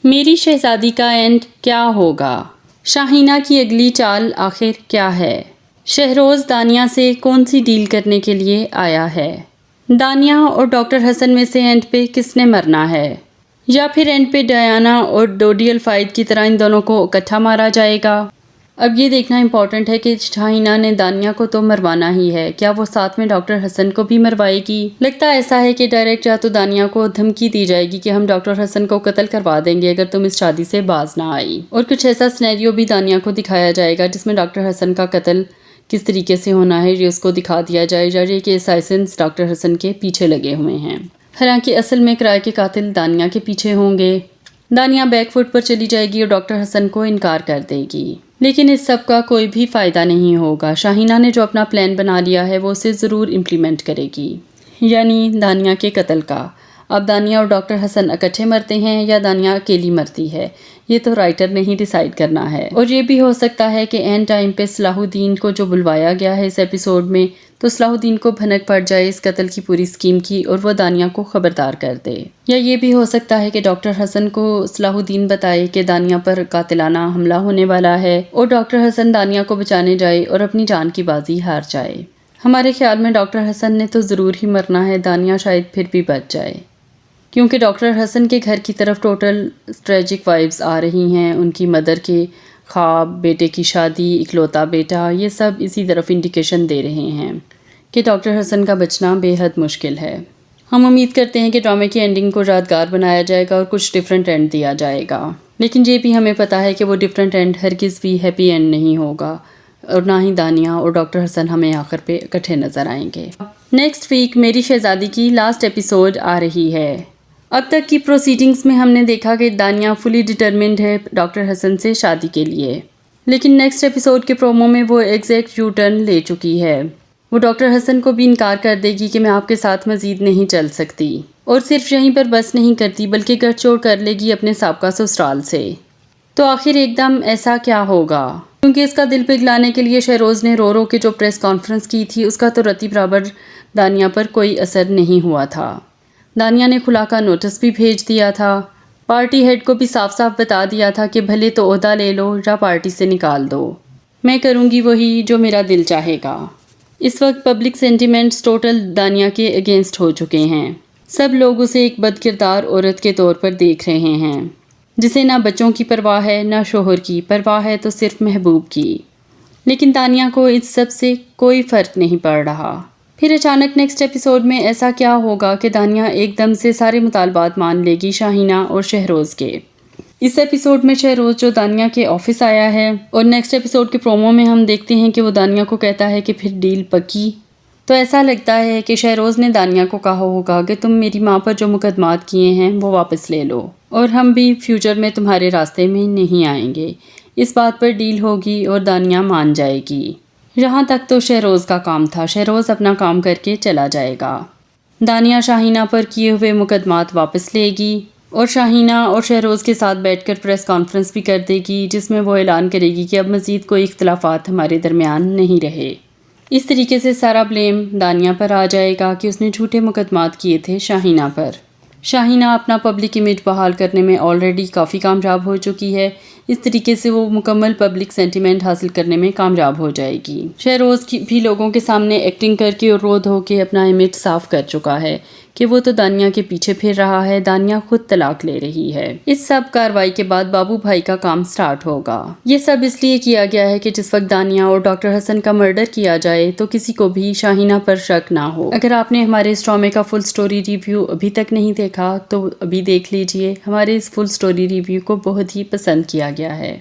میری شہزادی کا اینڈ کیا ہوگا؟ شاہینہ کی اگلی چال آخر کیا ہے؟ شہروز دانیہ سے کون سی ڈیل کرنے کے لیے آیا ہے؟ دانیہ اور ڈاکٹر حسن میں سے اینڈ پہ کس نے مرنا ہے؟ یا پھر اینڈ پہ ڈیانا اور ڈوڈیل فائد کی طرح ان دونوں کو اکٹھا مارا جائے گا؟ اب یہ دیکھنا امپورٹنٹ ہے کہ شاہینہ نے دانیہ کو تو مروانا ہی ہے، کیا وہ ساتھ میں ڈاکٹر حسن کو بھی مروائے گی؟ لگتا ایسا ہے کہ ڈائریکٹ یا تو دانیہ کو دھمکی دی جائے گی کہ ہم ڈاکٹر حسن کو قتل کروا دیں گے اگر تم اس شادی سے باز نہ آئی، اور کچھ ایسا سینیریو بھی دانیہ کو دکھایا جائے گا جس میں ڈاکٹر حسن کا قتل کس طریقے سے ہونا ہے یہ اس کو دکھا دیا جائے کہ اساسنز ڈاکٹر حسن کے پیچھے لگے ہوئے ہیں، حالانکہ اصل میں کرائے کے قاتل دانیہ کے پیچھے ہوں گے۔ دانیہ بیک فٹ پر چلی جائے گی اور ڈاکٹر حسن کو انکار کر دے گی، لیکن اس سب کا کوئی بھی فائدہ نہیں ہوگا۔ شاہینہ نے جو اپنا پلان بنا لیا ہے وہ اسے ضرور امپلیمنٹ کرے گی، یعنی دانیہ کے قتل کا۔ اب دانیہ اور ڈاکٹر حسن اکٹھے مرتے ہیں یا دانیہ اکیلی مرتی ہے، یہ تو رائٹر نے ہی ڈیسائیڈ کرنا ہے۔ اور یہ بھی ہو سکتا ہے کہ اینڈ ٹائم پہ صلاح الدین کو جو بلوایا گیا ہے اس ایپیسوڈ میں، تو صلاح الدین کو بھنک پڑ جائے اس قتل کی پوری اسکیم کی اور وہ دانیہ کو خبردار کر دے۔ یا یہ بھی ہو سکتا ہے کہ ڈاکٹر حسن کو صلاح الدین بتائے کہ دانیہ پر قاتلانہ حملہ ہونے والا ہے اور ڈاکٹر حسن دانیہ کو بچانے جائے اور اپنی جان کی بازی ہار جائے۔ ہمارے خیال میں ڈاکٹر حسن نے تو ضرور ہی مرنا ہے، دانیہ شاید پھر بھی بچ جائے، کیونکہ ڈاکٹر حسن کے گھر کی طرف ٹوٹل ٹریجک وائبز آ رہی ہیں، ان کی مدر کے خواب، بیٹے کی شادی، اکلوتا بیٹا، یہ سب اسی طرف انڈیکیشن دے رہے ہیں کہ ڈاکٹر حسن کا بچنا بے حد مشکل ہے۔ ہم امید کرتے ہیں کہ ڈرامے کی اینڈنگ کو یادگار بنایا جائے گا اور کچھ ڈیفرنٹ اینڈ دیا جائے گا، لیکن یہ بھی ہمیں پتہ ہے کہ وہ ڈیفرنٹ اینڈ ہرگز بھی ہیپی اینڈ نہیں ہوگا، اور نہ ہی دانیہ اور ڈاکٹر حسن ہمیں آخر پہ اکٹھے نظر آئیں گے۔ نیکسٹ ویک میری شہزادی کی لاسٹ ایپیسوڈ آ رہی ہے۔ اب تک کی پروسیڈنگز میں ہم نے دیکھا کہ دانیہ فلی ڈٹرمنڈ ہے ڈاکٹر حسن سے شادی کے لیے، لیکن نیکسٹ ایپیسوڈ کے پرومو میں وہ ایگزیکٹ یو ٹرن لے چکی ہے۔ وہ ڈاکٹر حسن کو بھی انکار کر دے گی کہ میں آپ کے ساتھ مزید نہیں چل سکتی، اور صرف یہیں پر بس نہیں کرتی بلکہ گٹھ جوڑ کر لے گی اپنے سابقہ سسرال سے۔ تو آخر ایک دم ایسا کیا ہوگا؟ کیونکہ اس کا دل پگھلانے کے لیے شہروز نے رو رو کے جو پریس کانفرنس کی تھی اس کا تو رتی برابر دانیہ پر کوئی اثر نہیں ہوا تھا۔ دانیہ نے خلا کا نوٹس بھی بھیج دیا تھا، پارٹی ہیڈ کو بھی صاف صاف بتا دیا تھا کہ بھلے تو عہدہ لے لو یا پارٹی سے نکال دو، میں کروں گی وہی جو میرا دل چاہے گا۔ اس وقت پبلک سینٹیمنٹس ٹوٹل دانیہ کے اگینسٹ ہو چکے ہیں، سب لوگ اسے ایک بد کردار عورت کے طور پر دیکھ رہے ہیں، جسے نہ بچوں کی پرواہ ہے نہ شوہر کی پرواہ ہے، تو صرف محبوب کی۔ لیکن دانیہ کو اس سب سے کوئی فرق نہیں پڑ رہا۔ پھر اچانک نیکسٹ ایپیسوڈ میں ایسا کیا ہوگا کہ دانیہ ایک دم سے سارے مطالبات مان لے گی شاہینہ اور شہروز کے؟ اس ایپیسوڈ میں شہروز جو دانیہ کے آفس آیا ہے، اور نیکسٹ ایپیسوڈ کے پرومو میں ہم دیکھتے ہیں کہ وہ دانیہ کو کہتا ہے کہ پھر ڈیل پکی، تو ایسا لگتا ہے کہ شہروز نے دانیہ کو کہا ہوگا کہ تم میری ماں پر جو مقدمات کیے ہیں وہ واپس لے لو، اور ہم بھی فیوچر میں تمہارے راستے میں نہیں آئیں گے۔ اس بات پر ڈیل ہوگی اور دانیہ مان جائے گی۔ یہاں تک تو شہروز کا کام تھا، شہروز اپنا کام کر کے چلا جائے گا۔ دانیہ شاہینہ پر کیے ہوئے مقدمات واپس لے گی اور شاہینہ اور شہروز کے ساتھ بیٹھ کر پریس کانفرنس بھی کر دے گی، جس میں وہ اعلان کرے گی کہ اب مزید کوئی اختلافات ہمارے درمیان نہیں رہے۔ اس طریقے سے سارا بلیم دانیہ پر آ جائے گا کہ اس نے جھوٹے مقدمات کیے تھے شاہینہ پر۔ شاہینہ اپنا پبلک امیج بحال کرنے میں آلریڈی کافی کامیاب ہو چکی ہے، اس طریقے سے وہ مکمل پبلک سینٹیمنٹ حاصل کرنے میں کامیاب ہو جائے گی۔ شہروز کی بھی لوگوں کے سامنے ایکٹنگ کر کے اور رو دھو کے اپنا امیج صاف کر چکا ہے کہ وہ تو دانیہ کے پیچھے پھر رہا ہے، دانیہ خود طلاق لے رہی ہے۔ اس سب کارروائی کے بعد بابو بھائی کا کام سٹارٹ ہوگا۔ یہ سب اس لیے کیا گیا ہے کہ جس وقت دانیہ اور ڈاکٹر حسن کا مرڈر کیا جائے تو کسی کو بھی شاہینہ پر شک نہ ہو۔ اگر آپ نے ہمارے اس ڈرامے کا فل سٹوری ریویو ابھی تک نہیں دیکھا تو ابھی دیکھ لیجئے، ہمارے اس فل سٹوری ریویو کو بہت ہی پسند کیا گیا ہے۔